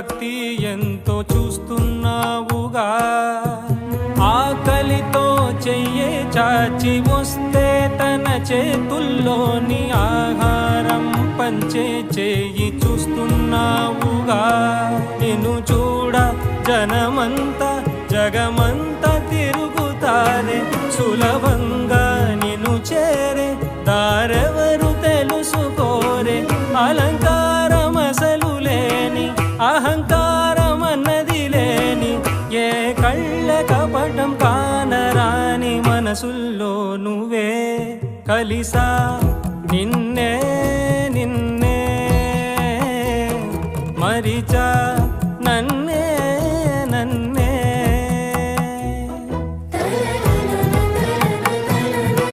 భక్తి ఎంతో చూస్తున్నావుగా. ఆకలితో చెయ్యే చాచి వస్తే తన చేతుల్లోని ఆహారం పంచే చేయి చూస్తున్నావుగా. నిన్ను చూడ జనమంతా జగమంతా తిరుగుతారే, సులభంగా నిన్ను చేరే దారెవరు తెలుసుకోరే. అలంకారం అసలు లేని, అహంకారం అన్నది లేని, ఏ కళ్ళ కపటం కానరాని మనసుల్లో నువ్వే కలిసా నిన్నే